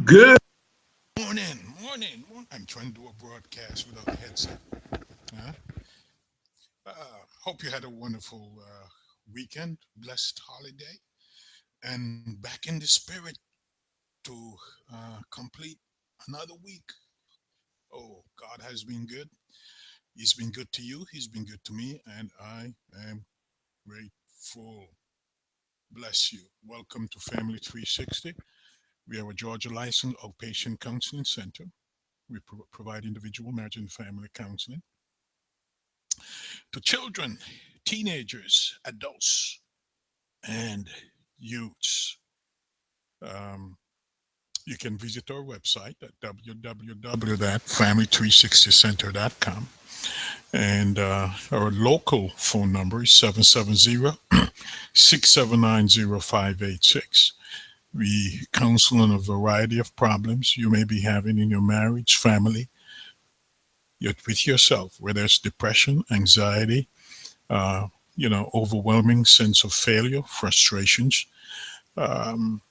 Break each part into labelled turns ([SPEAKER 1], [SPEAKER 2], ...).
[SPEAKER 1] Good
[SPEAKER 2] morning. I'm trying to do a broadcast without a headset. Huh? Uh, Hope you had a wonderful weekend, blessed holiday, and back in the spirit to complete another week. Oh, God has been good. He's been good to you. He's been good to me, and I am grateful. Bless you. Welcome to Family 360. We are a Georgia licensed outpatient counseling center. We provide individual, marriage, and family counseling to children, teenagers, adults, and youths. Um, you can visit our website at www.family360center.com. And our local phone number is 770-679-0586. We counsel on a variety of problems you may be having in your marriage, family, with yourself, whether it's depression, anxiety, uh, overwhelming sense of failure, frustrations. Um,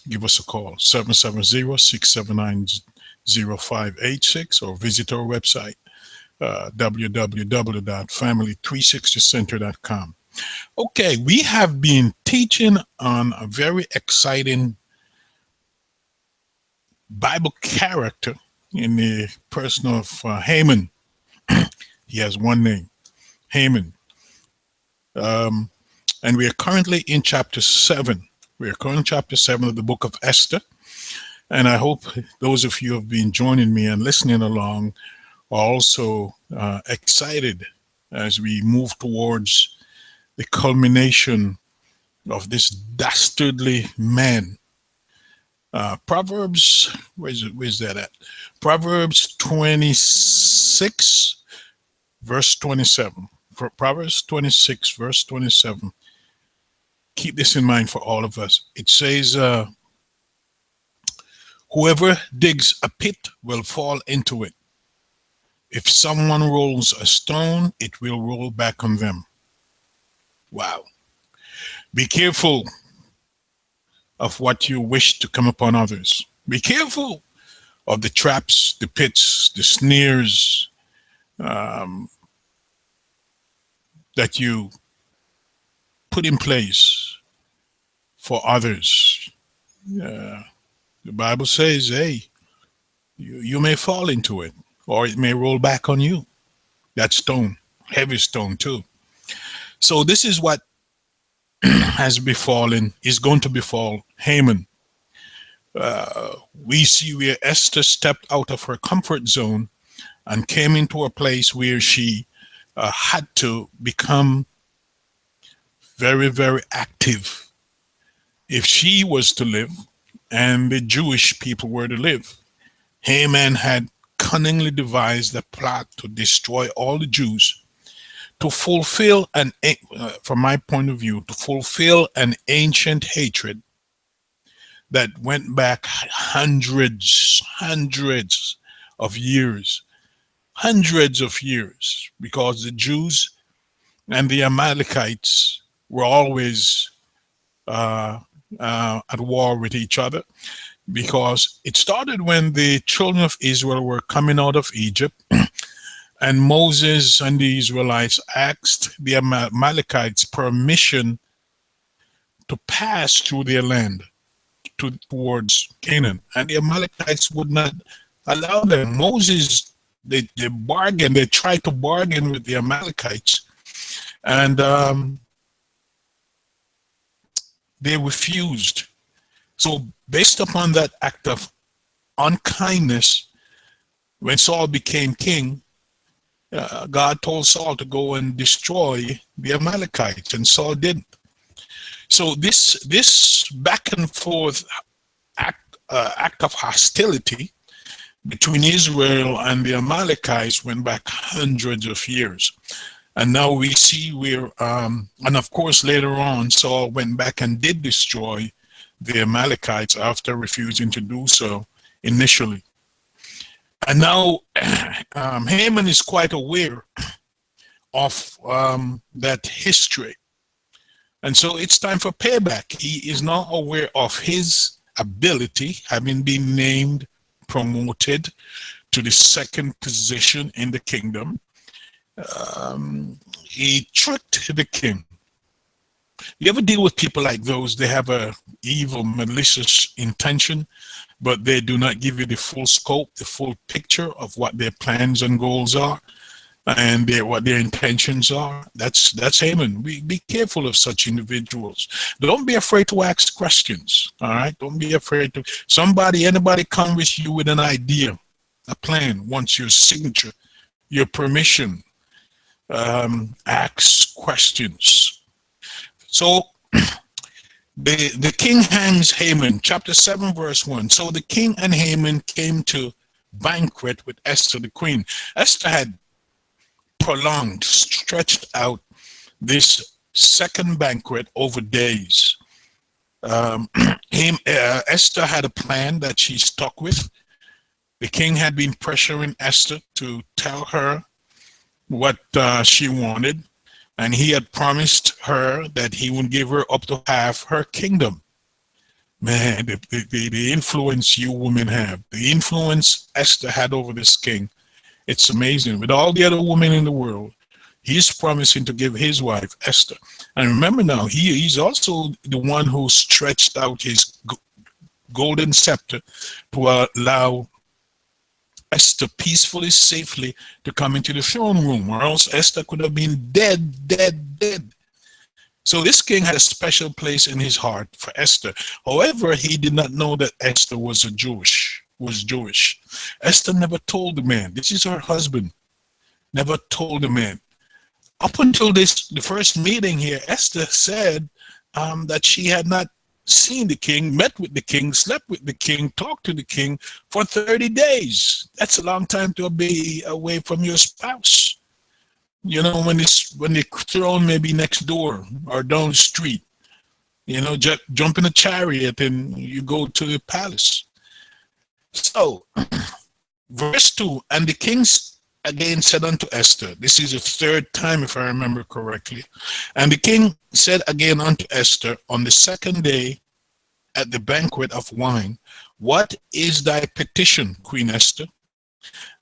[SPEAKER 2] Give us a call, 770-679-0586, or visit our website, www.family360center.com. Okay, we have been teaching on a very exciting Bible character in the person of Haman. He has one name, Haman. Um, and we are currently in chapter 7. We are currently in chapter 7 of the book of Esther. And I hope those of you who have been joining me and listening along are also excited as we move towards the culmination of this dastardly man. Proverbs, where's that at? Proverbs 26, verse 27. For Proverbs 26, verse 27. Keep this in mind for all of us. It says, whoever digs a pit will fall into it. If someone rolls a stone, it will roll back on them. Wow. Be careful of what you wish to come upon others. Be careful of the traps, the pits, the snares um, that you put in place for others. Uh, the Bible says, hey, you may fall into it, or it may roll back on you. That stone, heavy stone too. So this is what has befallen, is going to befall Haman. We see where Esther stepped out of her comfort zone and came into a place where she had to become very, very active if she was to live and the Jewish people were to live. Haman had cunningly devised a plot to destroy all the Jews, to fulfill from my point of view, to fulfill an ancient hatred that went back hundreds of years, because the Jews and the Amalekites were always at war with each other, because it started when the children of Israel were coming out of Egypt, and Moses and the Israelites asked the Amalekites permission to pass through their land towards Canaan, and the Amalekites would not allow them. Moses, they bargained, they tried to bargain with the Amalekites, and they refused. So based upon that act of unkindness, when Saul became king, God told Saul to go and destroy the Amalekites, and Saul didn't. So this back and forth act of hostility between Israel and the Amalekites went back hundreds of years. And now we see where, and of course later on, Saul went back and did destroy the Amalekites after refusing to do so initially. And now Haman is quite aware of that history. And so it's time for payback. He is now aware of his ability, having been named, promoted to the second position in the kingdom, he tricked the king. You ever deal with people like those? They have a evil, malicious intention, but they do not give you the full scope, the full picture of what their plans and goals are, and what their intentions are. That's Haman. Be careful of such individuals. Don't be afraid to ask questions. All right, don't be afraid to. Anybody come with you with an idea, a plan, wants your signature, your permission. Ask questions. So the king hangs Haman, chapter 7, verse 1. So the king and Haman came to banquet with Esther, the queen. Esther had prolonged, stretched out this second banquet over days. Esther had a plan that she stuck with. The king had been pressuring Esther to tell her what she wanted, and he had promised her that he would give her up to half her kingdom. Man, the influence you women have, the influence Esther had over this king, it's amazing. With all the other women in the world, he's promising to give his wife, Esther. And remember now, he's also the one who stretched out his golden scepter to allow Esther peacefully, safely to come into the throne room, or else Esther could have been dead. So this king had a special place in his heart for Esther. However, he did not know that Esther was Jewish. Esther never told the man. This is her husband. Never told the man. Up until the first meeting here, Esther said that she had not seen the king, met with the king, slept with the king, talked to the king for 30 days. That's a long time to be away from your spouse. You know, when the throne may be next door or down the street, you know, jump in a chariot and you go to the palace. So, verse 2, and the king again said unto Esther, this is the third time if I remember correctly, and the king said again unto Esther on the second day at the banquet of wine, what is thy petition, Queen Esther?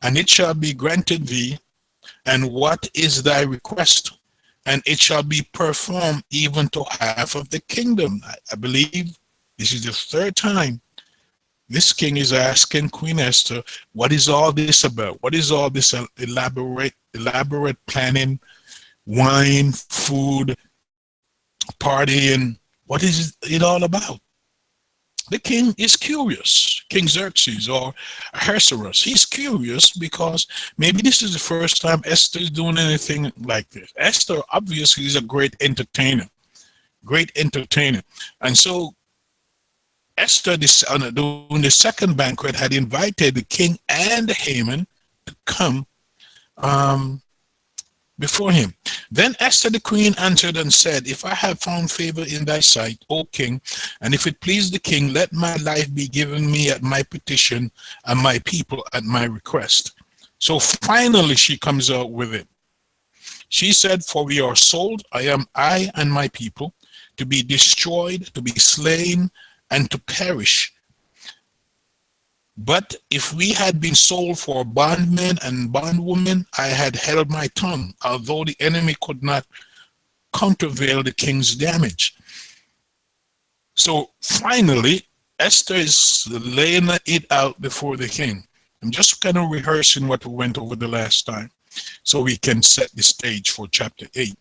[SPEAKER 2] And it shall be granted thee. And what is thy request? And it shall be performed even to half of the kingdom. I believe this is the third time this king is asking Queen Esther, what is all this about? What is all this elaborate planning, wine, food, partying? What is it all about? The king is curious. King Xerxes or Ahasuerus, he's curious because maybe this is the first time Esther is doing anything like this. Esther obviously is a great entertainer. And so Esther, during the second banquet, had invited the king and Haman to come before him. Then Esther the queen answered and said, if I have found favor in thy sight, O king, and if it please the king, let my life be given me at my petition and my people at my request. So finally she comes out with it. She said, for we are sold, I and my people, to be destroyed, to be slain, and to perish. But if we had been sold for bondmen and bondwomen, I had held my tongue, although the enemy could not countervail the king's damage. So finally, Esther is laying it out before the king. I'm just kind of rehearsing what we went over the last time so we can set the stage for chapter 8.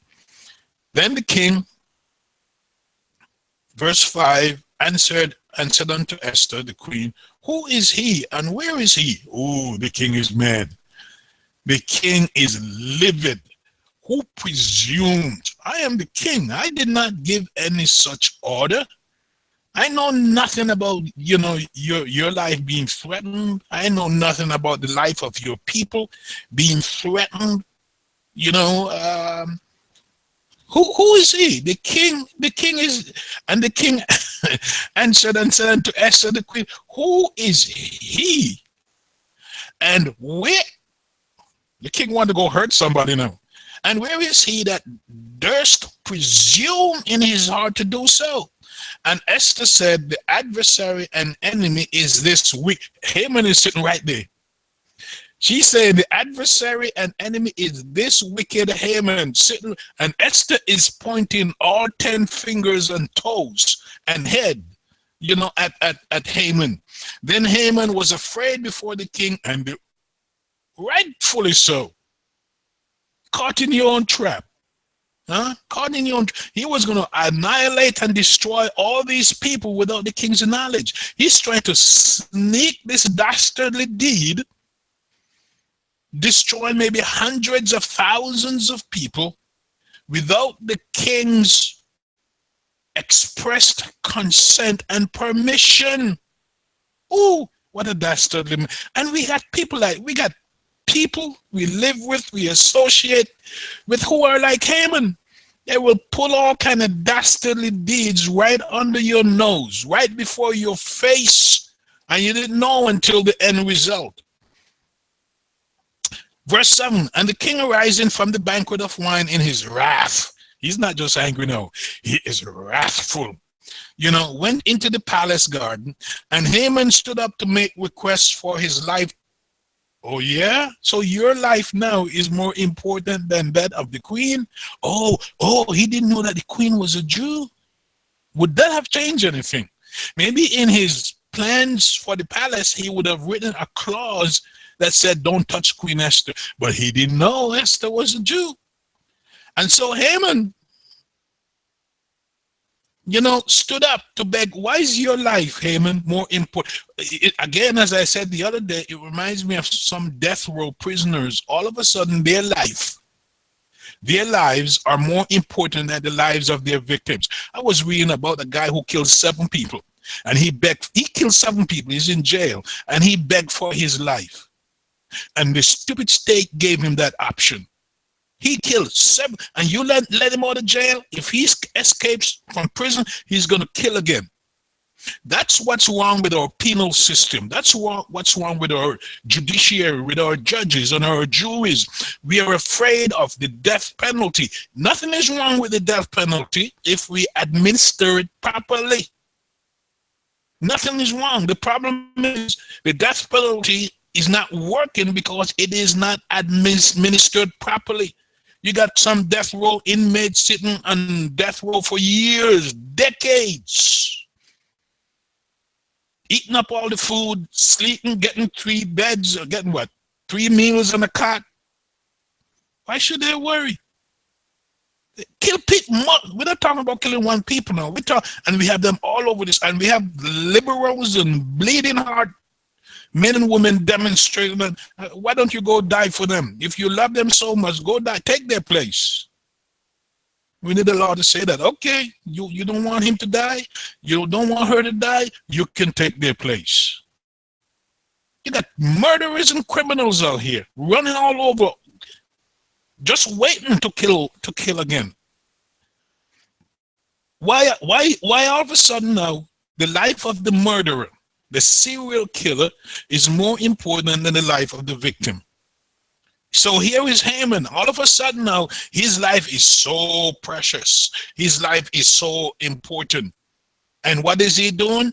[SPEAKER 2] Then the king, verse 5, answered and said unto Esther, the queen, who is he and where is he? Oh, the king is mad. The king is livid. Who presumed? I am the king. I did not give any such order. I know nothing about, your life being threatened. I know nothing about the life of your people being threatened. Who is he? The king is, and the king answered and said unto Esther the queen, who is he? And where? The king wanted to go hurt somebody now. And where is he that durst presume in his heart to do so? And Esther said, the adversary and enemy is this weak. Haman is sitting right there. She said, the adversary and enemy is this wicked Haman sitting, and Esther is pointing all 10 fingers and toes and head, at Haman. Then Haman was afraid before the king, and rightfully so. Caught in your own trap. Caught in your own. He was going to annihilate and destroy all these people without the king's knowledge. He's trying to sneak this dastardly deed, destroy maybe hundreds of thousands of people without the king's expressed consent and permission. Oh, what a dastardly. And we got people we live with, we associate with, who are like Haman. They will pull all kind of dastardly deeds right under your nose, right before your face, and you didn't know until the end result. Verse 7, and the king arising from the banquet of wine in his wrath. He's not just angry now, he is wrathful. Went into the palace garden, and Haman stood up to make requests for his life. Oh yeah? So your life now is more important than that of the queen? Oh, he didn't know that the queen was a Jew? Would that have changed anything? Maybe in his plans for the palace, he would have written a clause that said, don't touch Queen Esther. But he didn't know Esther was a Jew. And so Haman, stood up to beg. Why is your life, Haman, more important? Again, as I said the other day, it reminds me of some death row prisoners. All of a sudden, their lives are more important than the lives of their victims. I was reading about a guy who killed 7 people. And he killed 7 people. He's in jail. And he begged for his life. And the stupid state gave him that option. He killed 7, and you let him out of jail. If he escapes from prison, he's going to kill again. That's what's wrong with our penal system. That's what's wrong with our judiciary, with our judges and our juries. We are afraid of the death penalty. Nothing is wrong with the death penalty if we administer it properly. Nothing is wrong. The problem is the death penalty is not working because it is not administered properly. You got some death row inmates sitting on death row for years, decades, eating up all the food, sleeping, getting 3 beds, or getting 3 meals on a cot. Why should they worry? Kill people. We're not talking about killing 1 people now. And we have them all over this, and we have liberals and bleeding heart men and women demonstrating that. Why don't you go die for them? If you love them so much, go die. Take their place. We need the law to say that. Okay, you don't want him to die. You don't want her to die. You can take their place. You got murderers and criminals out here running all over, just waiting to kill again. Why all of a sudden now the life of the murderer, the serial killer, is more important than the life of the victim? So here is Haman. All of a sudden now, his life is so precious. His life is so important. And what is he doing?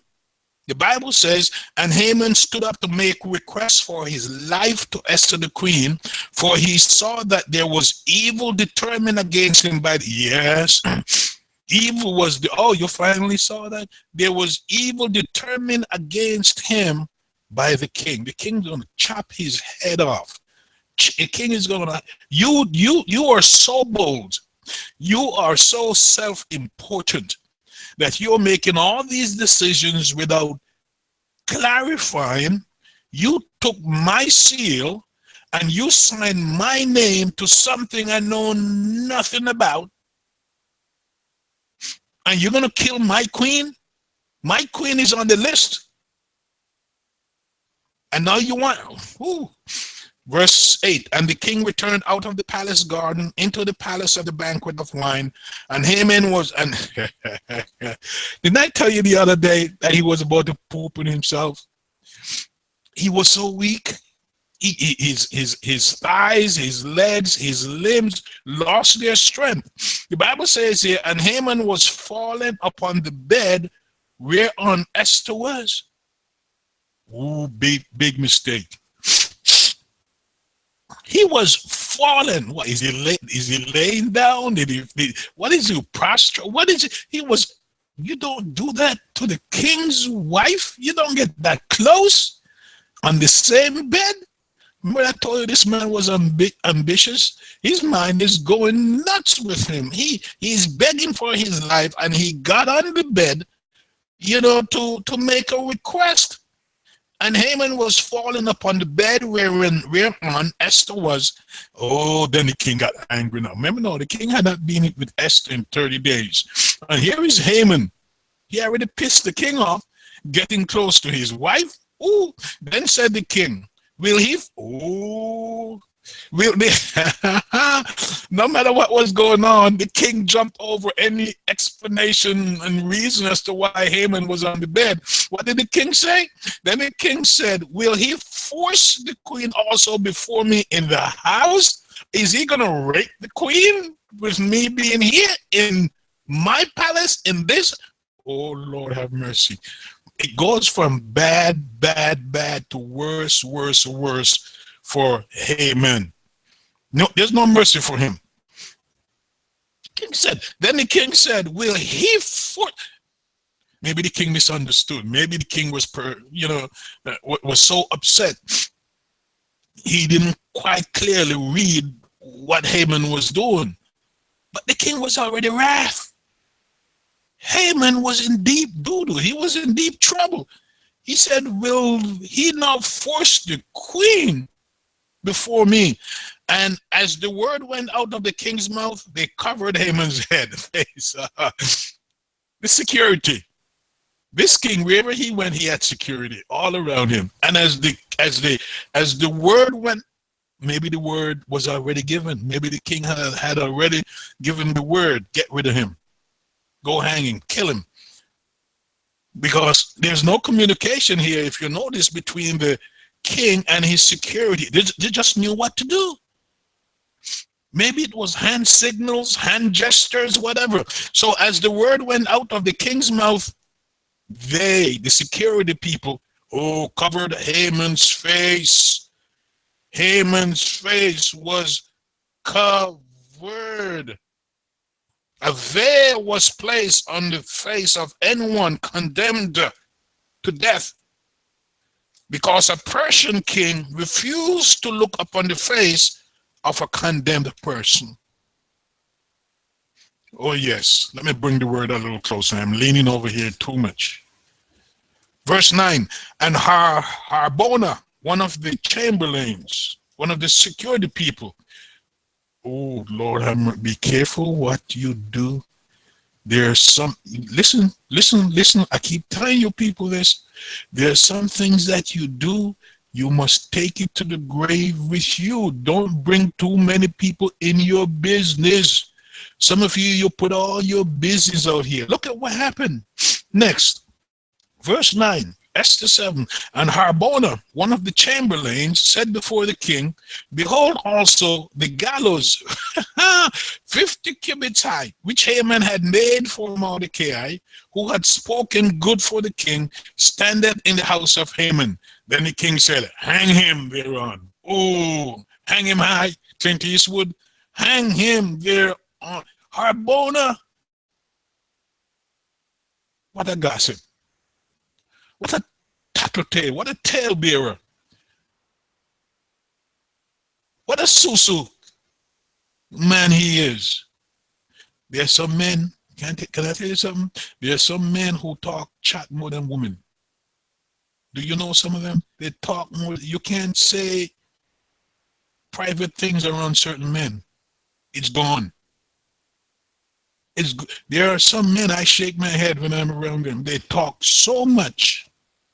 [SPEAKER 2] The Bible says, and Haman stood up to make requests for his life to Esther the queen, for he saw that there was evil determined against him by the, yes, evil was the, oh, you finally saw that? There was evil determined against him by the king. The king's going to chop his head off. The king is going to, you are so bold. You are so self-important that you're making all these decisions without clarifying. You took my seal and you signed my name to something I know nothing about. And you're going to kill my queen? My queen is on the list. And now you want, ooh. Verse 8, and the king returned out of the palace garden into the palace of the banquet of wine, and Haman was, and didn't I tell you the other day that he was about to poop in himself? He was so weak. His thighs, his legs, his limbs lost their strength. The Bible says here, and Haman was fallen upon the bed whereon Esther was. Ooh, big mistake. He was fallen. What is he? Is he laying down? What is he prostrate? What is it? He was. You don't do that to the king's wife. You don't get that close on the same bed. Remember I told you this man was ambitious. His mind is going nuts with him. He's begging for his life, and he got on the bed, to make a request. And Haman was falling upon the bed whereon Esther was. Oh, then the king got angry now. Remember, no, the king had not been with Esther in 30 days. And here is Haman. He already pissed the king off, getting close to his wife. Ooh, then said the king, will he? Oh, will they? No matter what was going on, the king jumped over any explanation and reason as to why Haman was on the bed. What did the king say? Then the king said, will he force the queen also before me in the house? Is he going to rape the queen with me being here in my palace in this? Oh, Lord have mercy. It goes from bad to worse for Haman. No, there's no mercy for him. Then the king said, will he force? Maybe the king misunderstood. Maybe the king was was so upset he didn't quite clearly read what Haman was doing. But the king was already wrath. Haman was in deep doo-doo. He was in deep trouble. He said, will he not force the queen before me? And as the word went out of the king's mouth, they covered Haman's head. The security. This king, wherever he went, he had security all around him. And as the word went, maybe the word was already given. Maybe the king had already given the word, get rid of him. Go hang him, kill him. Because there's no communication here, if you notice, between the king and his security. They just knew what to do. Maybe it was hand signals, hand gestures, whatever. So as the word went out of the king's mouth, the security people, covered Haman's face. Haman's face was covered. A veil was placed on the face of anyone condemned to death, because a Persian king refused to look upon the face of a condemned person. Oh yes, let me bring the word a little closer. I'm leaning over here too much. Verse 9, and Harbona, one of the chamberlains, one of the security people. Oh Lord, be careful what you do. There's some, listen, I keep telling you people this. There's some things that you do, you must take it to the grave with you. Don't bring too many people in your business. Some of you put all your business out here. Look at what happened. Next, verse 9, Esther 7, and Harbona, one of the chamberlains, said before the king, behold also the gallows, 50 cubits high, which Haman had made for Mordecai, who had spoken good for the king, standeth in the house of Haman. Then the king said, hang him thereon. Oh, hang him high, Clint Eastwood. Hang him there on. Harbona. What a gossip. What a tattletale. What a talebearer. What a susu man he is. There's some men, can I tell you something? There's some men who chat more than women. Do you know some of them? They talk more. You can't say private things around certain men. It's gone. There are some men, I shake my head when I'm around them. They talk so much.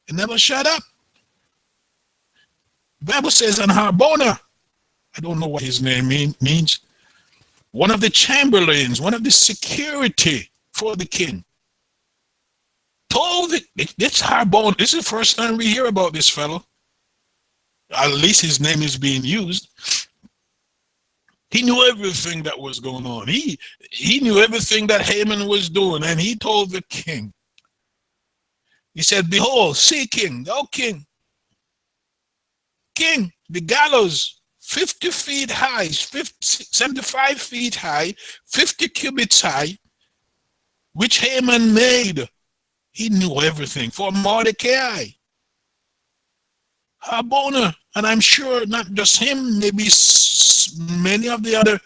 [SPEAKER 2] They never shut up. The Bible says, and Harbona, I don't know what his name means, one of the chamberlains, one of the security for the king, told this Harbona, this is the first time we hear about this fellow. At least his name is being used. He knew everything that was going on. He knew everything that Haman was doing, and he told the king, He said, behold, see king, O king, king, the gallows 50 feet high, 75 feet high, 50 cubits high, which Haman made. He knew everything for Mordecai. Harbona, and I'm sure not just him, maybe many of the other.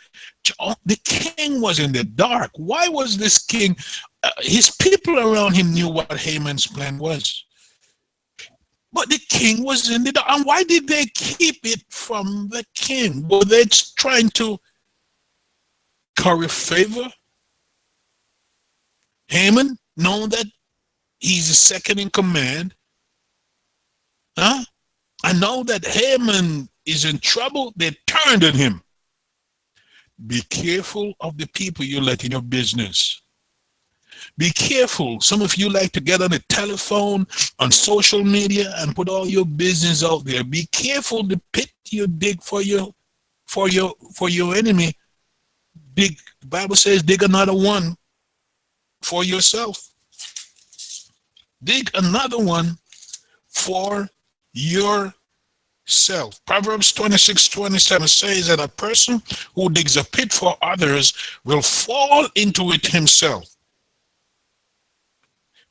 [SPEAKER 2] The king was in the dark. Why was this king? His people around him knew what Haman's plan was. But the king was in the dark. And why did they keep it from the king? Were they trying to curry favor? Haman, knowing that he's the second in command. Huh? I know that Haman is in trouble. They turned on him. Be careful of the people you let in your business. Be careful. Some of you like to get on the telephone, on social media, and put all your business out there. Be careful the pit you dig for your enemy. Dig. The Bible says, dig another one for yourself. Dig another one for yourself. Proverbs 26:27 says that a person who digs a pit for others will fall into it himself.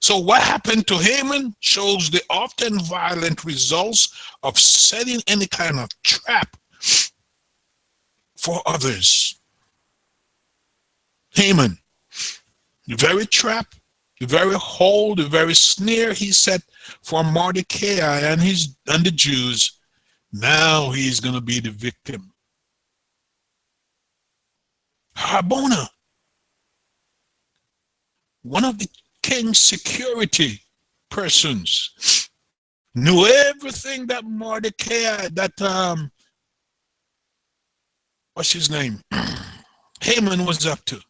[SPEAKER 2] So what happened to Haman shows the often violent results of setting any kind of trap for others. Haman, the very trap, the very hole, the very snare he set for Mordecai and the Jews, now he's going to be the victim. Harbona, one of the king's security persons, knew everything that Mordecai, what's his name? Haman was up to.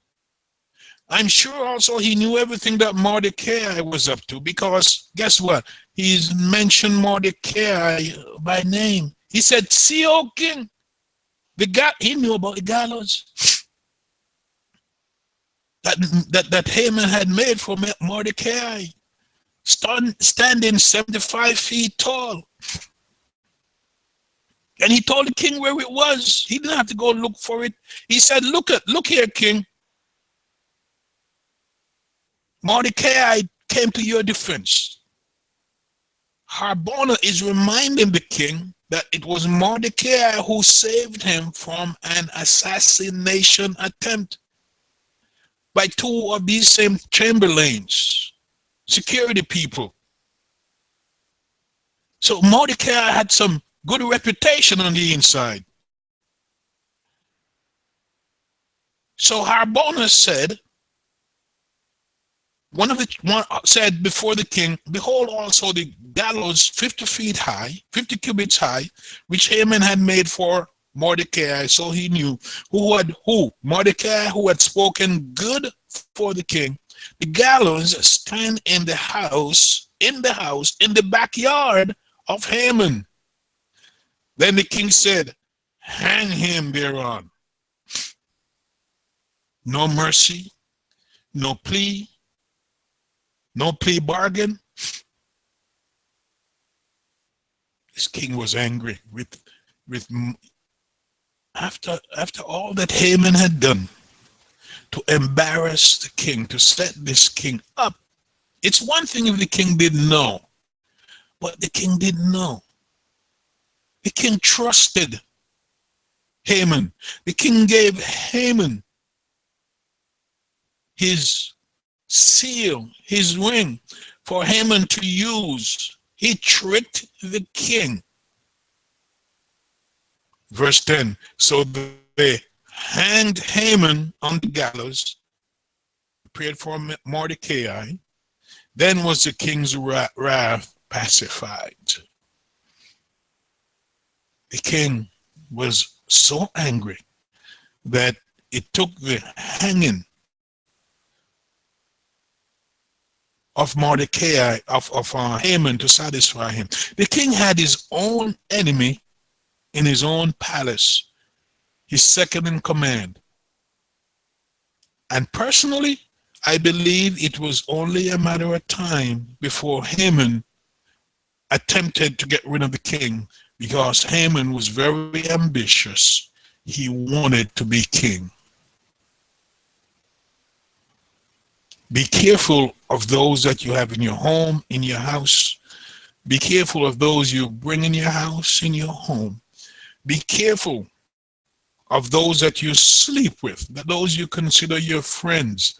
[SPEAKER 2] I'm sure also he knew everything that Mordecai was up to, because guess what? He's mentioned Mordecai by name. He said, see, O king, he knew about the gallows that Haman had made for Mordecai, standing 75 feet tall. And he told the king where it was. He didn't have to go look for it. He said, look here, king. Mordecai came to your defense. Harbona is reminding the king that it was Mordecai who saved him from an assassination attempt by two of these same chamberlains, security people. So Mordecai had some good reputation on the inside. So Harbona said, one said before the king, behold also the gallows 50 feet high, 50 cubits high, which Haman had made for Mordecai. So he knew Mordecai, who had spoken good for the king. The gallows stand in the backyard of Haman. Then the king said, hang him thereon. No mercy, no plea bargain. This king was angry after all that Haman had done to embarrass the king, to set this king up. It's one thing if the king didn't know, but the king didn't know. The king trusted Haman. The king gave Haman his seal, his ring, for Haman to use. He tricked the king. Verse 10, so they hanged Haman on the gallows, prepared for Mordecai. Then was the king's wrath pacified. The king was so angry that it took the hanging of Mordecai, of Haman, to satisfy him. The king had his own enemy in his own palace, his second in command. And personally, I believe it was only a matter of time before Haman attempted to get rid of the king, because Haman was very ambitious. He wanted to be king. Be careful of those that you have in your home, in your house. Be careful of those you bring in your house, in your home. Be careful of those that you sleep with, those you consider your friends.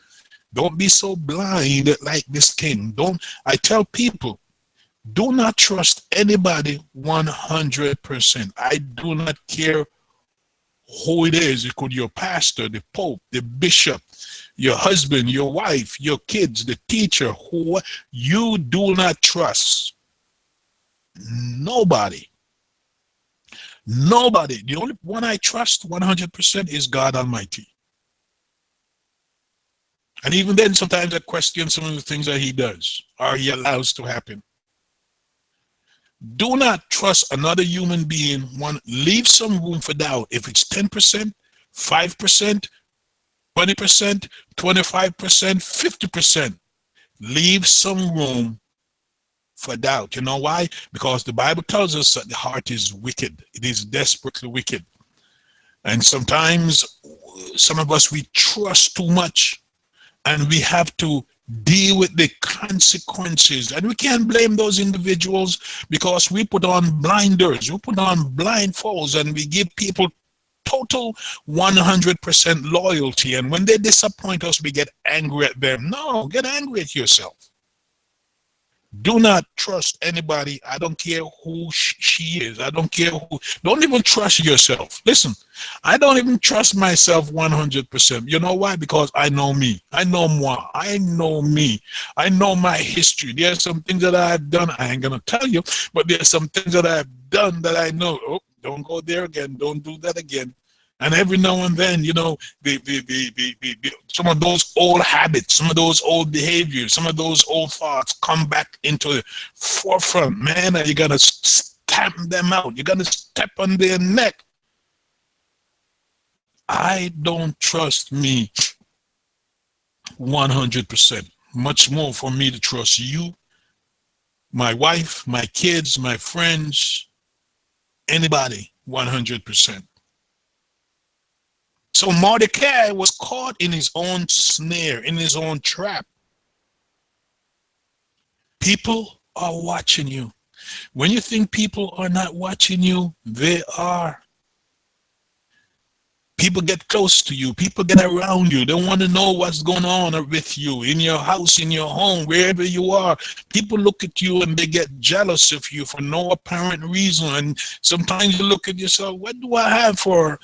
[SPEAKER 2] Don't be so blind like this king. I tell people, do not trust anybody 100%. I do not care who it is. It could be your pastor, the pope, the bishop, your husband, your wife, your kids, the teacher, who you do not trust. Nobody. Nobody. The only one I trust 100% is God Almighty. And even then, sometimes I question some of the things that he does or he allows to happen. Do not trust another human being. Leave some room for doubt. If it's 10%, 5%, 20%, 25%, 50%, leave some room for doubt. You know why? Because the Bible tells us that the heart is wicked. It is desperately wicked. And sometimes some of us, we trust too much, and we have to deal with the consequences. And we can't blame those individuals, because we put on blinders, we put on blindfolds, and we give people total 100% loyalty. And when they disappoint us, we get angry at them. No, get angry at yourself. Do not trust anybody. I don't care who she is. I don't care who. Don't even trust yourself. Listen, I don't even trust myself 100%. You know why? Because I know me. I know moi. I know me. I know my history. There's some things that I've done. I ain't going to tell you, but there's some things that I've done that I know. Oh, don't go there again. Don't do that again. And every now and then, some of those old habits, some of those old behaviors, some of those old thoughts come back into the forefront. Man, you got to stamp them out. You got to step on their neck. I don't trust me 100%. Much more for me to trust you, my wife, my kids, my friends, anybody 100%. So Mordecai was caught in his own snare, in his own trap. People are watching you. When you think people are not watching you, they are. People get close to you. People get around you. They want to know what's going on with you, in your house, in your home, wherever you are. People look at you and they get jealous of you for no apparent reason. And sometimes you look at yourself, what do I have for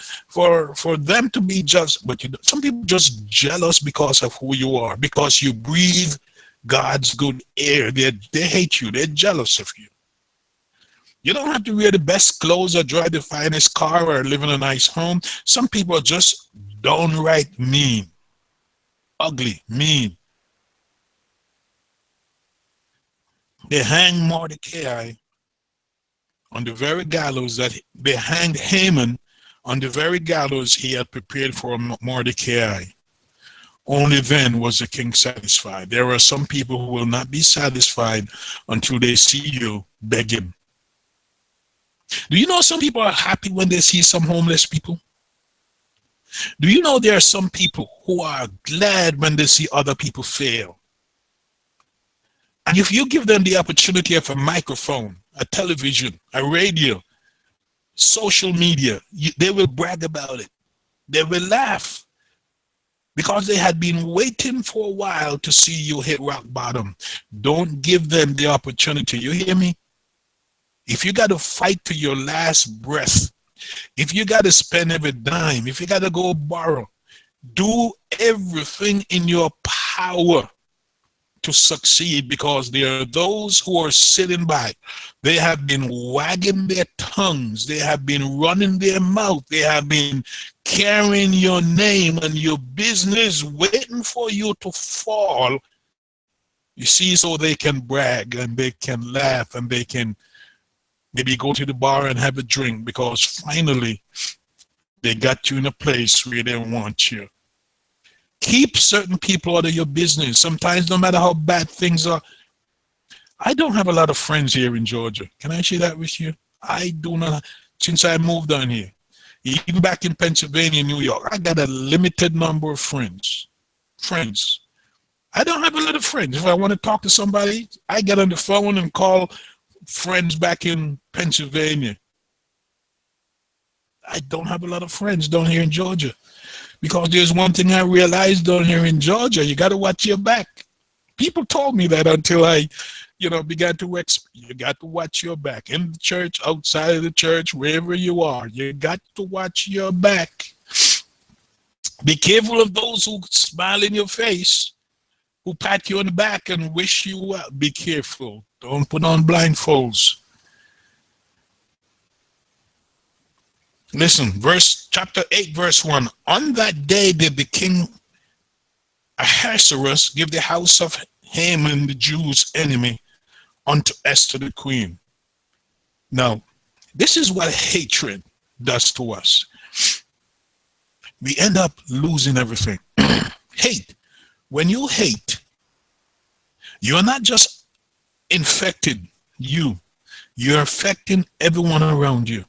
[SPEAKER 2] them to be jealous? But some people just jealous because of who you are, because you breathe God's good air. They hate you. They're jealous of you. You don't have to wear the best clothes or drive the finest car or live in a nice home. Some people are just downright mean, ugly, mean. They hang Mordecai on the very gallows that they hanged Haman on the very gallows he had prepared for Mordecai. Only then was the king satisfied. There are some people who will not be satisfied until they see you begging. Do you know some people are happy when they see some homeless people? Do you know there are some people who are glad when they see other people fail? And if you give them the opportunity of a microphone, a television, a radio, social media, they will brag about it. They will laugh because they had been waiting for a while to see you hit rock bottom. Don't give them the opportunity. You hear me? If you got to fight to your last breath, if you got to spend every dime, if you got to go borrow, do everything in your power to succeed, because there are those who are sitting by. They have been wagging their tongues. They have been running their mouth. They have been carrying your name and your business, waiting for you to fall. You see, so they can brag and they can laugh and they can maybe go to the bar and have a drink, because finally they got you in a place where they want you. Keep certain people out of your business. Sometimes, no matter how bad things are, I don't have a lot of friends here in Georgia. Can I share that with you? I do not. Since I moved down here, even back in Pennsylvania, New York, I got a limited number of friends. Friends. I don't have a lot of friends. If I want to talk to somebody, I get on the phone and call friends back in Pennsylvania. I don't have a lot of friends down here in Georgia. Because there's one thing I realized down here in Georgia, you got to watch your back. People told me that until I, began to you got to watch your back. In the church, outside of the church, wherever you are, you got to watch your back. Be careful of those who smile in your face, who pat you on the back and wish you well. Be careful. Don't put on blindfolds. Listen, chapter 8, verse 1. On that day did the king Ahasuerus give the house of Haman, the Jews' enemy, unto Esther the queen. Now, this is what hatred does to us. We end up losing everything. Hate. When you hate, you're not just infected you're affecting everyone around you.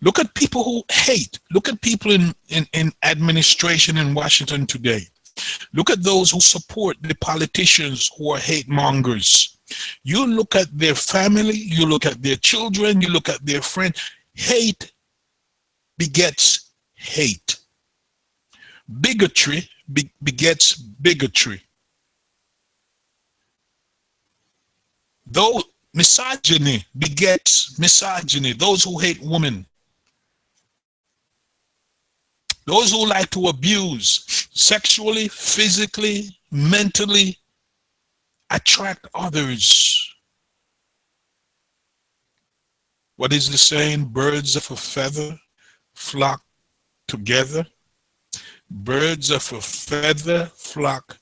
[SPEAKER 2] Look at people who hate. Look at people in administration in Washington today. Look at those who support the politicians who are hate mongers. You look at their family, you look at their children, you look at their friends. Hate begets hate. Bigotry begets bigotry. Though misogyny begets misogyny. Those who hate women. Those who like to abuse sexually, physically, mentally, attract others. What is the saying? Birds of a feather flock together. Birds of a feather flock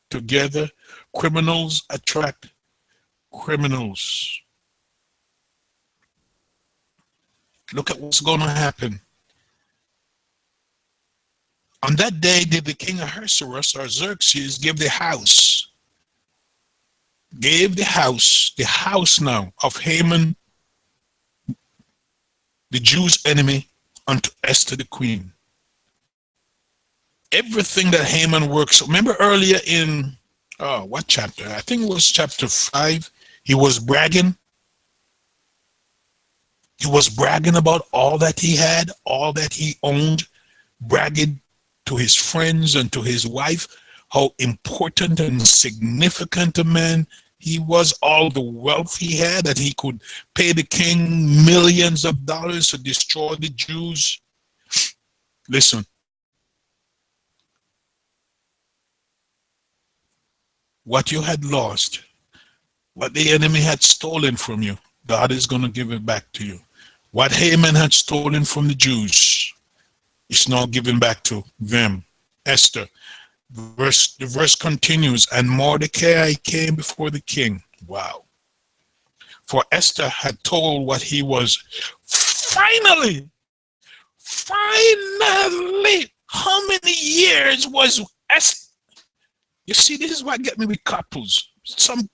[SPEAKER 2] together. Criminals attract criminals. Look at what's going to happen. On that day did the king Ahasuerus or Xerxes give the house now of Haman, the Jews' enemy, unto Esther the queen. Everything that Haman works. Remember earlier in what chapter? I think it was chapter 5. He was bragging. He was bragging about all that he had, all that he owned, bragging to his friends and to his wife how important and significant a man he was, all the wealth he had, that he could pay the king millions of dollars to destroy the Jews. Listen. What you had lost, what the enemy had stolen from you, God is going to give it back to you. What Haman had stolen from the Jews, it's now given back to them. Esther. The verse continues, and Mordecai came before the king. Wow. For Esther had told what he was. Finally, how many years was Esther? You see, this is what get me with couples. Some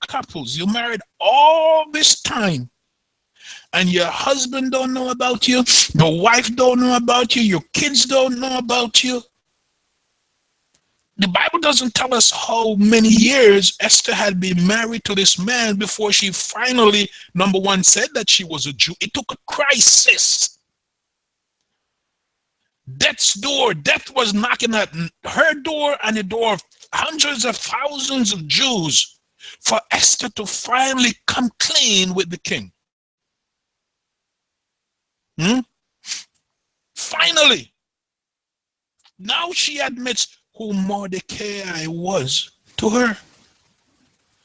[SPEAKER 2] couples, you married all this time, and your husband don't know about you, your wife don't know about you, your kids don't know about you. The Bible doesn't tell us how many years Esther had been married to this man before she finally, number one, said that she was a Jew. It took a crisis. Death's door. Death was knocking at her door and the door of hundreds of thousands of Jews for Esther to finally come clean with the king. Finally. Now she admits who Mordecai was to her.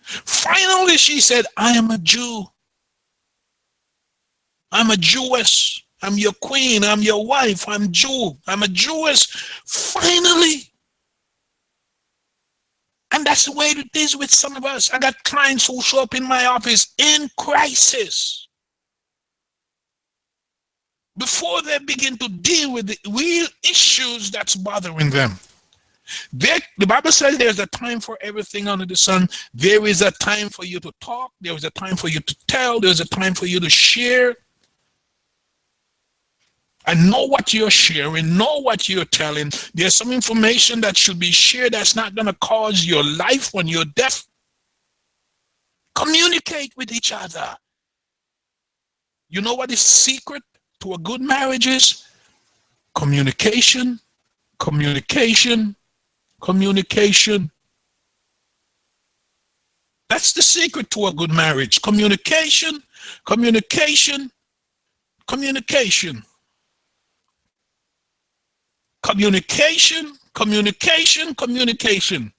[SPEAKER 2] Finally, she said, I am a Jew. I'm a Jewess. I'm your queen. I'm your wife. I'm Jew. I'm a Jewess. Finally. And that's the way it is with some of us. I got clients who show up in my office in crisis. before they begin to deal with the real issues that's bothering them. The Bible says there's a time for everything under the sun. There is a time for you to talk. There is a time for you to tell. There's a time for you to share. And know what you're sharing, know what you're telling. There's some information that should be shared that's not going to cause your life when you're deaf. Communicate with each other. You know what the secret to a good marriage is? Communication, communication, communication. That's the secret to a good marriage. Communication, communication, communication. Communication, communication, communication.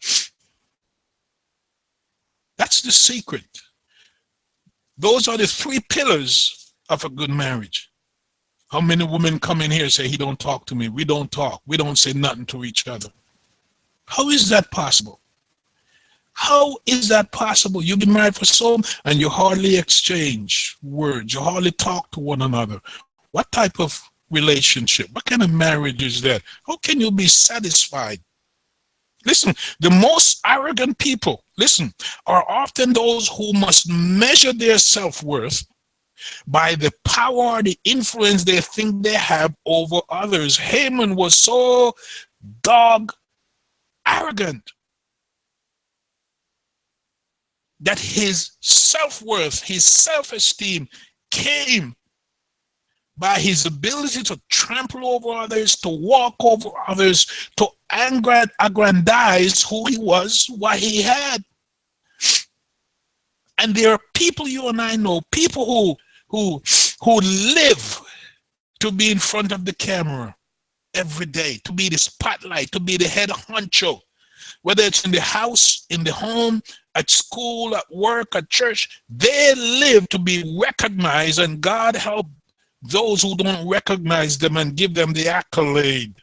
[SPEAKER 2] That's the secret. Those are the three pillars of a good marriage. How many women come in here and say, he don't talk to me, we don't talk, we don't say nothing to each other? How is that possible? How is that possible? You've been married for so long and you hardly exchange words, you hardly talk to one another. What type of relationship? What kind of marriage is that? How can you be satisfied? Listen, the most arrogant people, listen, are often those who must measure their self-worth by the power or the influence they think they have over others. Haman was so dog arrogant that his self-worth, his self-esteem came by his ability to trample over others, to walk over others, to aggrandize who he was, what he had. And there are people, you and I know, people who live to be in front of the camera every day, to be the spotlight, to be the head honcho, whether it's in the house, in the home, at school, at work, at church. They live to be recognized, and God help those who don't recognize them and give them the accolade.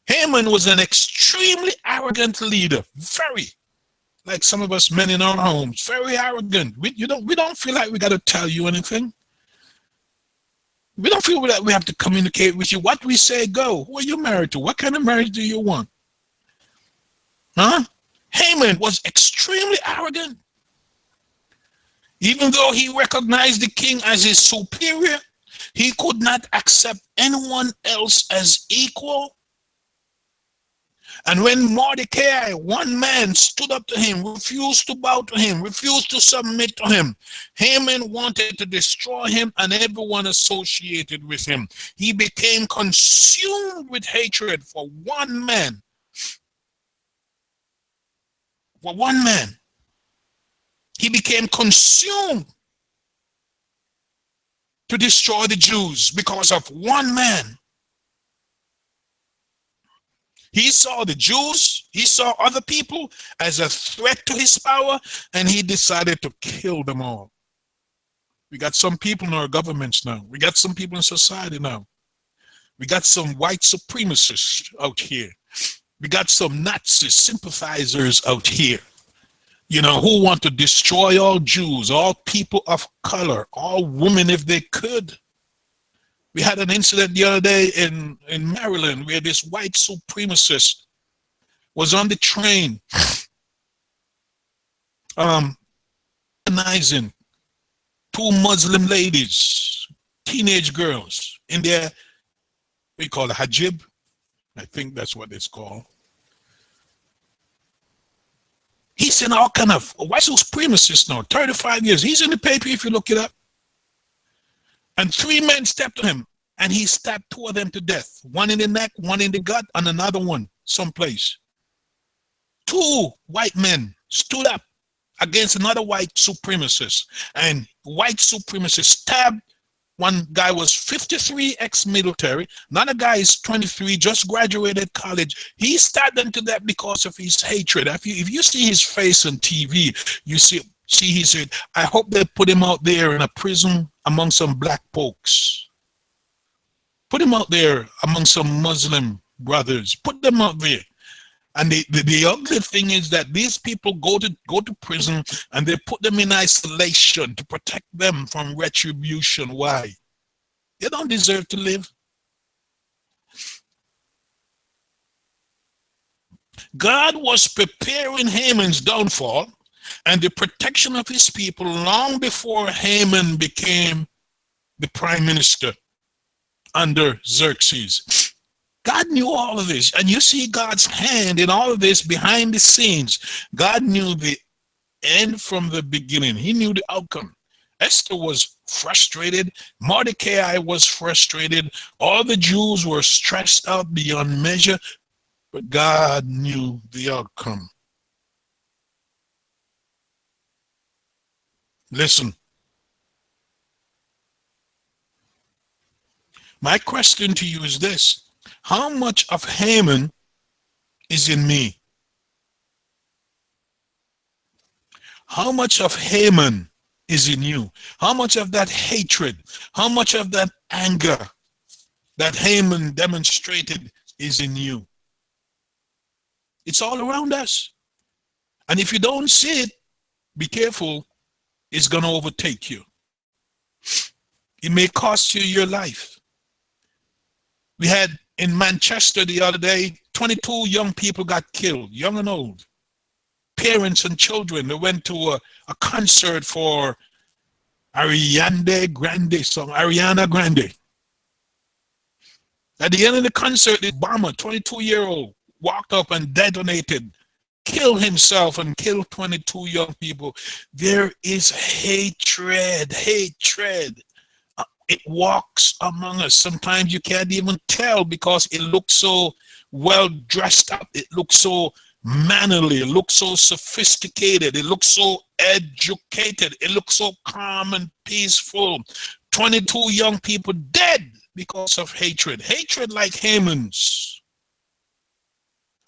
[SPEAKER 2] Haman was an extremely arrogant leader, very, like some of us men in our homes, very arrogant. We don't feel like we got to tell you anything. We don't feel that we have to communicate with you. What we say, go. Who are you married to? What kind of marriage do you want? Huh? Haman was extremely arrogant. Even though he recognized the king as his superior, he could not accept anyone else as equal. And when Mordecai, one man, stood up to him, refused to bow to him, refused to submit to him, Haman wanted to destroy him and everyone associated with him. He became consumed with hatred for one man. For one man. He became consumed to destroy the Jews because of one man. He saw the Jews, he saw other people as a threat to his power, and he decided to kill them all. We got some people in our governments now. We got some people in society now. We got some white supremacists out here. We got some Nazi sympathizers out here, you know, who want to destroy all Jews, all people of color, all women if they could. We had an incident the other day in Maryland where this white supremacist was on the train recognizing two Muslim ladies, teenage girls, in their, we call it hijab. I think that's what it's called. He's in all kind of white supremacist now, 35 years. He's in the paper if you look it up. And three men stepped on him, and he stabbed two of them to death. One in the neck, one in the gut, and another one someplace. Two white men stood up against another white supremacist, and white supremacist stabbed. One guy was 53, ex-military. Another guy is 23, just graduated college. He stabbed them to death because of his hatred. If you see his face on TV, you see he said, I hope they put him out there in a prison among some black folks. Put him out there among some Muslim brothers. Put them out there. And the ugly thing is that these people go to prison and they put them in isolation to protect them from retribution. Why? They don't deserve to live. God was preparing Haman's downfall and the protection of his people long before Haman became the prime minister under Xerxes. God knew all of this. And you see God's hand in all of this behind the scenes. God knew the end from the beginning. He knew the outcome. Esther was frustrated. Mordecai was frustrated. All the Jews were stressed out beyond measure. But God knew the outcome. Listen. My question to you is this. How much of Haman is in me? How much of Haman is in you? How much of that hatred, how much of that anger that Haman demonstrated is in you? It's all around us. And if you don't see it, be careful, it's going to overtake you. It may cost you your life. We had in Manchester the other day, 22 young people got killed, young and old. Parents and children, they went to a concert for Ariana Grande. At the end of the concert, the bomber, 22-year-old, walked up and detonated, killed himself and killed 22 young people. There is hatred. It walks among us. Sometimes you can't even tell because it looks so well dressed up. It looks so mannerly. It looks so sophisticated. It looks so educated. It looks so calm and peaceful. 22 young people dead because of hatred. Hatred like Haman's.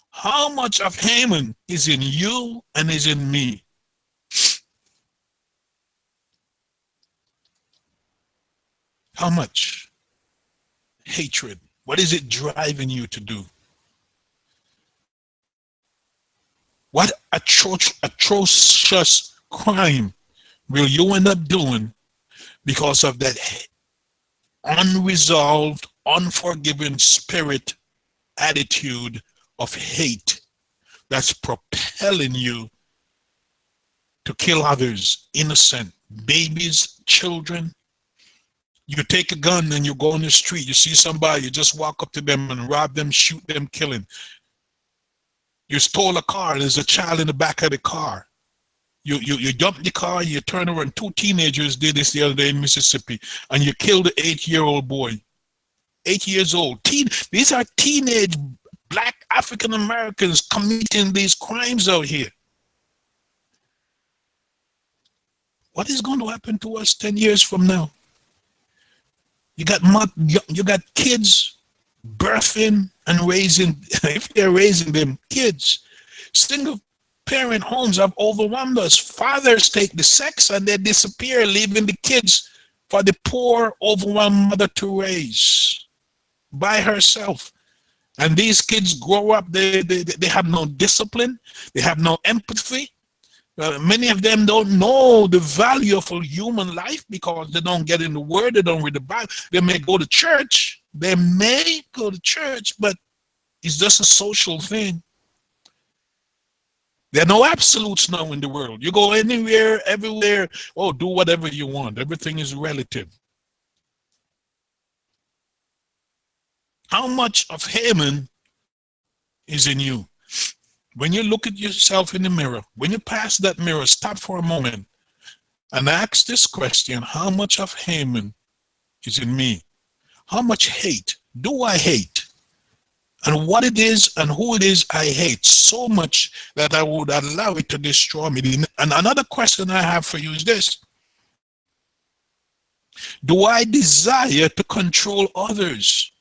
[SPEAKER 2] How much of Haman is in you and is in me? How much? Hatred. What is it driving you to do? What atrocious crime will you end up doing because of that unresolved, unforgiving spirit, attitude of hate that's propelling you to kill others, innocent babies, children? You take a gun and you go on the street, you see somebody, you just walk up to them and rob them, shoot them, kill them. You stole a car, there's a child in the back of the car. You jump the car, you turn around. 2 teenagers did this the other day in Mississippi, and you killed the 8-year-old boy. 8 years old. These are teenage black African Americans committing these crimes out here. What is going to happen to us 10 years from now? You got kids birthing and raising, if they're raising them, kids. Single parent homes have overwhelmed us. Fathers take the sex and they disappear, leaving the kids for the poor, overwhelmed mother to raise by herself. And these kids grow up, they have no discipline, they have no empathy. Many of them don't know the value of a human life because they don't get in the Word, they don't read the Bible. They may go to church, but it's just a social thing. There are no absolutes now in the world. You go anywhere, everywhere, oh, do whatever you want. Everything is relative. How much of Haman is in you? When you look at yourself in the mirror, when you pass that mirror, stop for a moment and ask this question: how much of Haman is in me? How much hate do I hate? And what it is and who it is I hate so much that I would allow it to destroy me. And another question I have for you is this: do I desire to control others?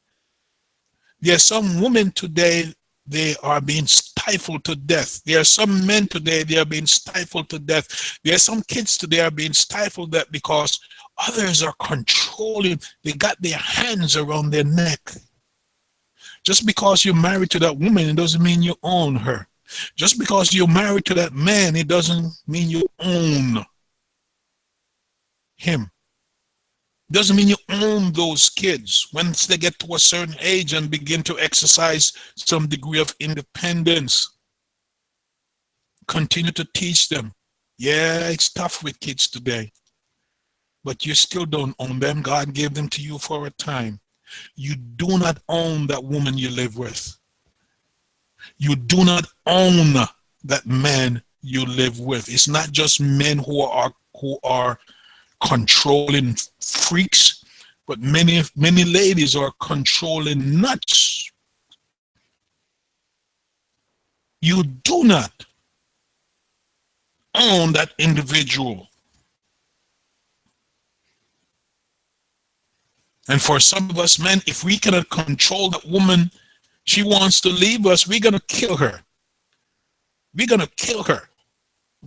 [SPEAKER 2] There are some women today, they are being stifled to death. There are some men today, they are being stifled to death. There are some kids today are being stifled to death because others are controlling. They got their hands around their neck. Just because you're married to that woman, it doesn't mean you own her. Just because you're married to that man, it doesn't mean you own him. Doesn't mean you own those kids. Once they get to a certain age and begin to exercise some degree of independence, continue to teach them. Yeah, it's tough with kids today, but you still don't own them. God gave them to you for a time. You do not own that woman you live with. You do not own that man you live with. It's not just men who are controlling freaks, but many ladies are controlling nuts. You do not own that individual. And for some of us men, if we cannot control that woman, she wants to leave us, we're gonna kill her. We're gonna kill her.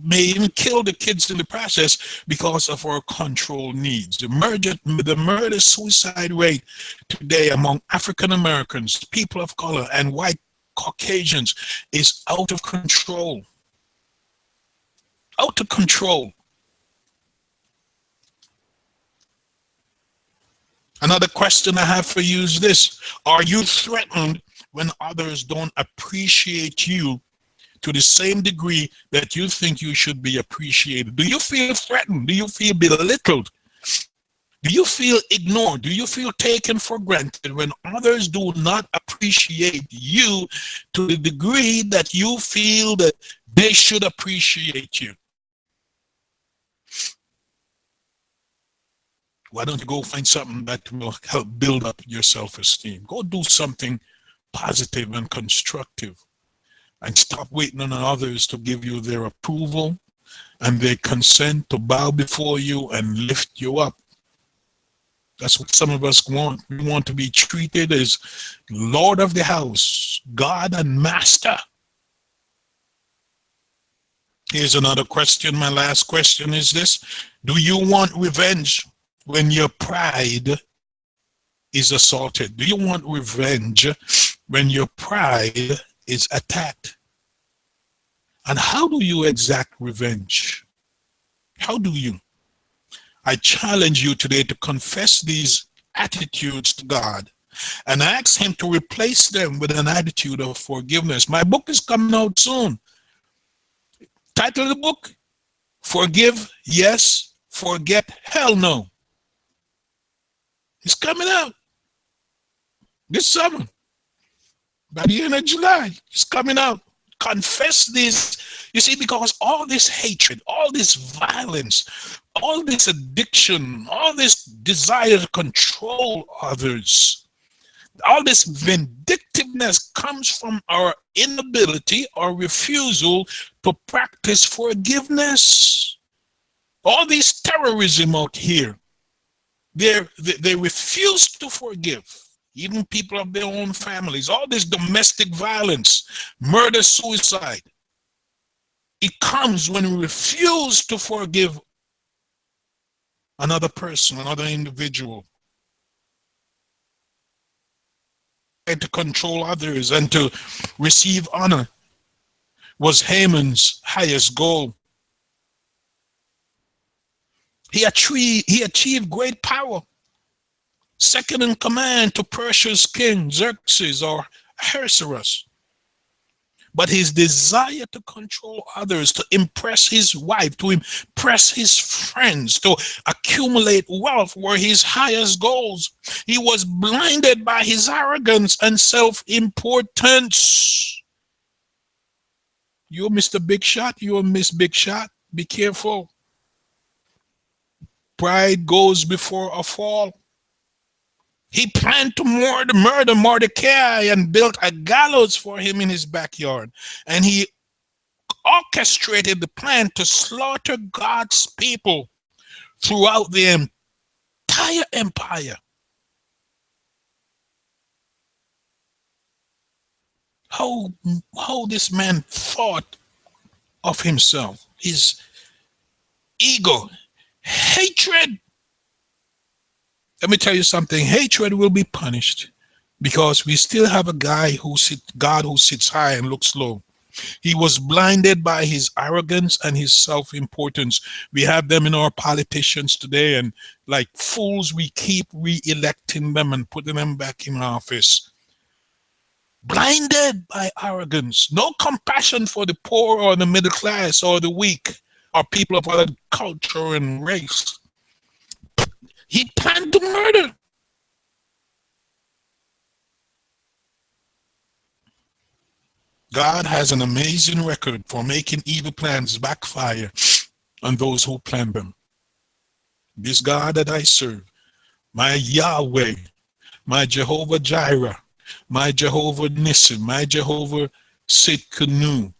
[SPEAKER 2] May even kill the kids in the process because of our control needs. The murder suicide rate today among African Americans, people of color, and white Caucasians is out of control. Out of control. Another question I have for you is this: are you threatened when others don't appreciate you to the same degree that you think you should be appreciated? Do you feel threatened? Do you feel belittled? Do you feel ignored? Do you feel taken for granted when others do not appreciate you to the degree that you feel that they should appreciate you? Why don't you go find something that will help build up your self-esteem? Go do something positive and constructive, and stop waiting on others to give you their approval and their consent to bow before you and lift you up. That's what some of us want. We want to be treated as Lord of the house, God and Master. Here's another question. My last question is this: do you want revenge when your pride is assaulted? Do you want revenge when your pride is attacked? And how do you exact revenge? How do you? I challenge you today to confess these attitudes to God and ask Him to replace them with an attitude of forgiveness. My book is coming out soon. Title of the book: Forgive Yes, Forget Hell No. It's coming out this summer. By the end of July, it's coming out. Confess this. You see, because all this hatred, all this violence, all this addiction, all this desire to control others, all this vindictiveness comes from our inability or refusal to practice forgiveness. All this terrorism out here, they refuse to forgive. Even people of their own families, all this domestic violence, murder, suicide, it comes when we refuse to forgive another person, another individual, and to control others and to receive honor was Haman's highest goal. He achieved great power, second in command to Persia's king Xerxes or Ahasuerus. But his desire to control others, to impress his wife, to impress his friends, to accumulate wealth were his highest goals. He was blinded by his arrogance and self-importance. You're Mr. Big Shot, you're Miss Big Shot. Be careful. Pride goes before a fall. He planned to murder Mordecai and built a gallows for him in his backyard. And he orchestrated the plan to slaughter God's people throughout the entire empire. How this man thought of himself, his ego, hatred. Let me tell you something. Hatred will be punished because we still have a God who sits high and looks low. He was blinded by his arrogance and his self-importance. We have them in our politicians today, and like fools, we keep re-electing them and putting them back in office. Blinded by arrogance, no compassion for the poor or the middle class or the weak or people of other culture and race. He planned to murder. God has an amazing record for making evil plans backfire on those who plan them. This God that I serve, my Yahweh, my Jehovah Jireh, my Jehovah Nissi, my Jehovah Sitkanu,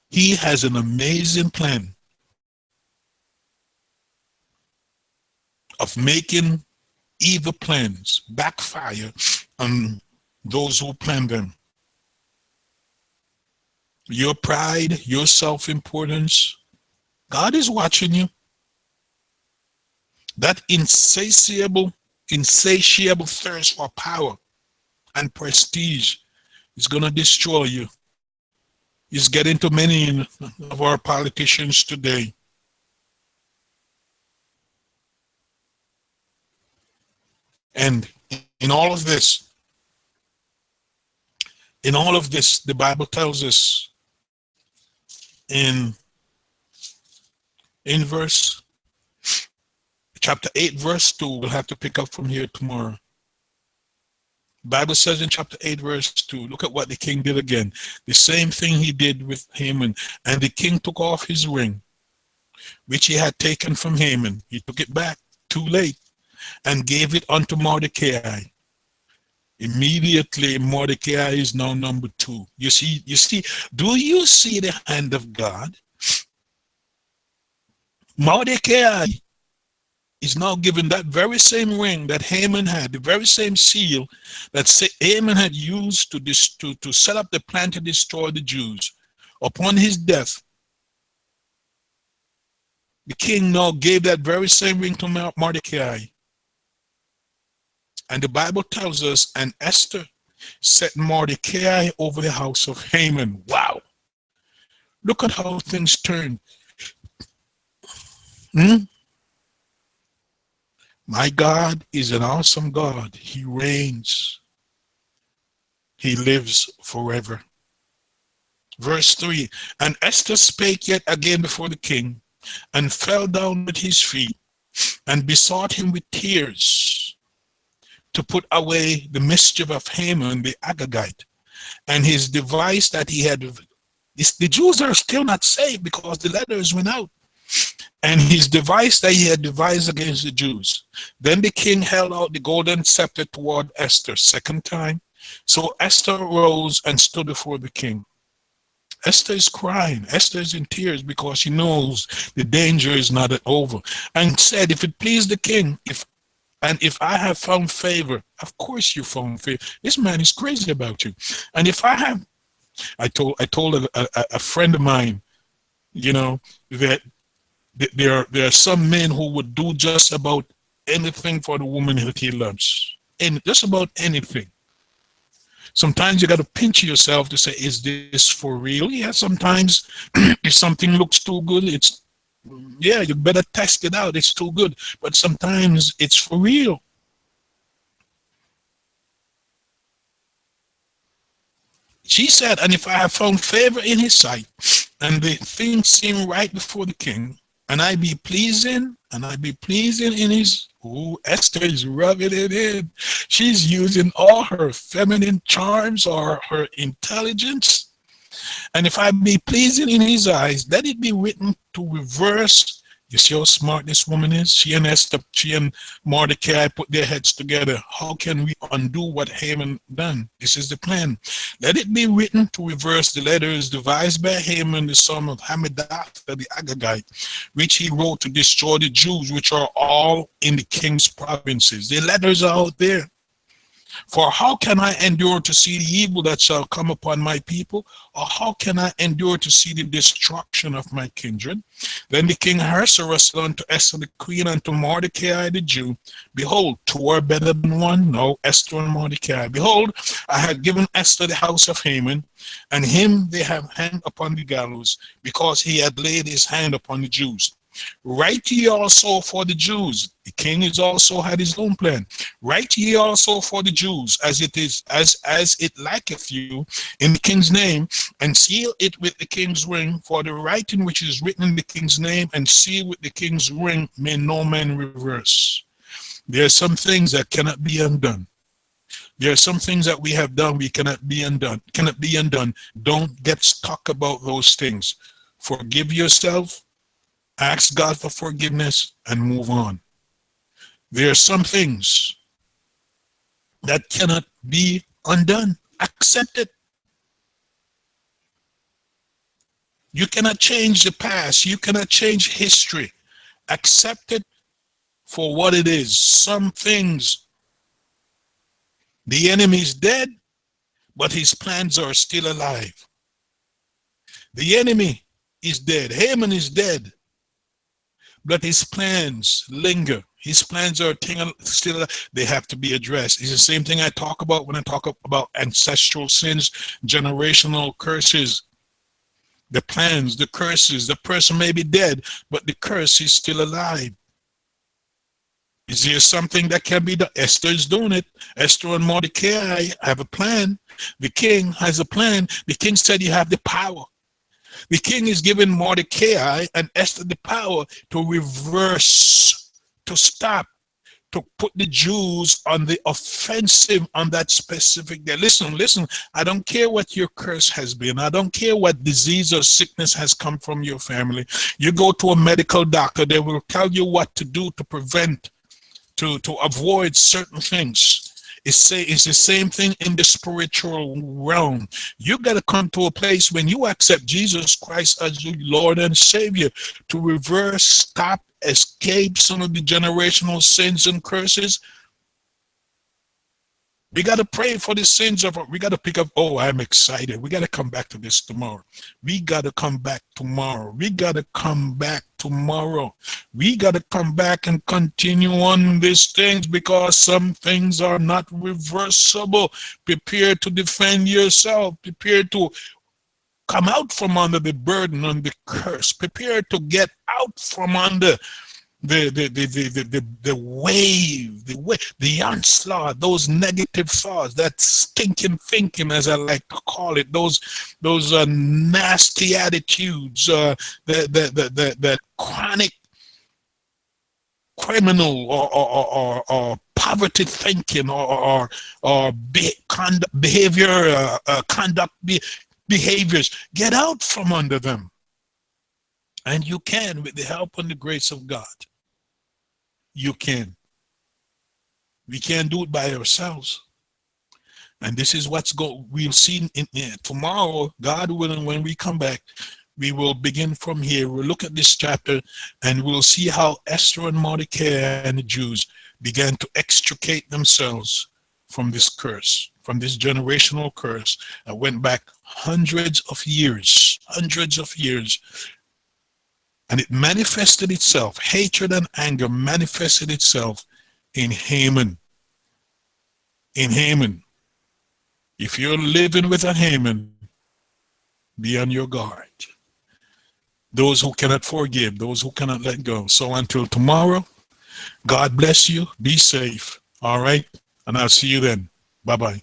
[SPEAKER 2] he has an amazing plan of making evil plans backfire on those who plan them. Your pride, your self-importance, God is watching you. That insatiable thirst for power and prestige is going to destroy you. It's getting to many of our politicians today. And in all of this, the Bible tells us in verse chapter 8, verse 2, we'll have to pick up from here tomorrow. The Bible says in chapter 8, verse 2, look at what the king did again. The same thing he did with Haman. And the king took off his ring, which he had taken from Haman. He took it back too late and gave it unto Mordecai. Immediately, Mordecai is now number 2. You see, do you see the hand of God? Mordecai is now given that very same ring that Haman had, the very same seal that Haman had used to set up the plan to destroy the Jews. Upon his death, the king now gave that very same ring to Mordecai. And the Bible tells us, and Esther set Mordecai over the house of Haman. Wow. Look at how things turned. My God is an awesome God. He reigns. He lives forever. Verse 3, and Esther spake yet again before the king, and fell down at his feet, and besought him with tears to put away the mischief of Haman the Agagite, and his device that he had. The Jews are still not saved because the letters went out. And his device that he had devised against the Jews. Then the king held out the golden scepter toward Esther second time. So Esther rose and stood before the king. Esther is crying. Esther is in tears because she knows the danger is not over. And said, if it please the king, if I have found favor, of course you found favor. This man is crazy about you. And if I have, I told a friend of mine, that there are some men who would do just about anything for the woman that he loves. And just about anything. Sometimes you got to pinch yourself to say, is this for real? Yeah, sometimes if something looks too good, you better test it out. It's too good. But sometimes it's for real. She said, and if I have found favor in his sight, and the thing seem right before the king, and I be pleasing in his, Esther is rubbing it in. She's using all her feminine charms or her intelligence. And if I be pleasing in his eyes, let it be written to reverse. You see how smart this woman is? She and Mordecai put their heads together. How can we undo what Haman done? This is the plan. Let it be written to reverse the letters devised by Haman, the son of Hammedatha the Agagite, which he wrote to destroy the Jews, which are all in the king's provinces. The letters are out there. For how can I endure to see the evil that shall come upon my people? Or how can I endure to see the destruction of my kindred? Then the king Ahasuerus said unto Esther the queen and to Mordecai the Jew, behold, two are better than one. No, Esther and Mordecai. Behold, I had given Esther the house of Haman, and him they have hanged upon the gallows, because he had laid his hand upon the Jews. Write ye also for the Jews. The king is also had his own plan. Write ye also for the Jews, as it is, as it liketh you, in the king's name, and seal it with the king's ring. For the writing which is written in the king's name and sealed with the king's ring may no man reverse. There are some things that cannot be undone. There are some things that we have done we cannot be undone. Cannot be undone. Don't get stuck about those things. Forgive yourself. Ask God for forgiveness and move on. There are some things that cannot be undone. Accept it. You cannot change the past. You cannot change history. Accept it for what it is. Some things, the enemy is dead, but his plans are still alive. The enemy is dead. Haman is dead, but his plans linger. His plans are still, they have to be addressed. It's the same thing I talk about when I talk about ancestral sins, generational curses. The plans, the curses, the person may be dead, but the curse is still alive. Is there something that can be done? Esther is doing it. Esther and Mordecai have a plan. The king has a plan. The king said you have the power. The king is giving Mordecai and Esther the power to reverse, to stop, to put the Jews on the offensive on that specific day. Listen, I don't care what your curse has been. I don't care what disease or sickness has come from your family. You go to a medical doctor, they will tell you what to do to prevent, to avoid certain things. It's the same thing in the spiritual realm. You got to come to a place when you accept Jesus Christ as your Lord and Savior to reverse, stop, escape some of the generational sins and curses. We got to pray for the sins of, we got to pick up, oh, I'm excited. We got to come back to this tomorrow. We got to come back tomorrow. We got to come back tomorrow. We got to come back and continue on these things because some things are not reversible. Prepare to defend yourself. Prepare to come out from under the burden and the curse. Prepare to get out from under the wave, the onslaught, those negative thoughts, that stinking thinking, as I like to call it, those nasty attitudes, that chronic criminal or poverty thinking or behavior, conduct behaviors. Get out from under them. And you can, with the help and the grace of God. You can. We can't do it by ourselves. And this is we'll see tomorrow, God willing, when we come back, we will begin from here. We'll look at this chapter and we'll see how Esther and Mordecai and the Jews began to extricate themselves from this curse, from this generational curse that went back hundreds of years. And it manifested itself, hatred and anger manifested itself in Haman. In Haman. If you're living with a Haman, be on your guard. Those who cannot forgive, those who cannot let go. So until tomorrow, God bless you. Be safe. All right? And I'll see you then. Bye-bye.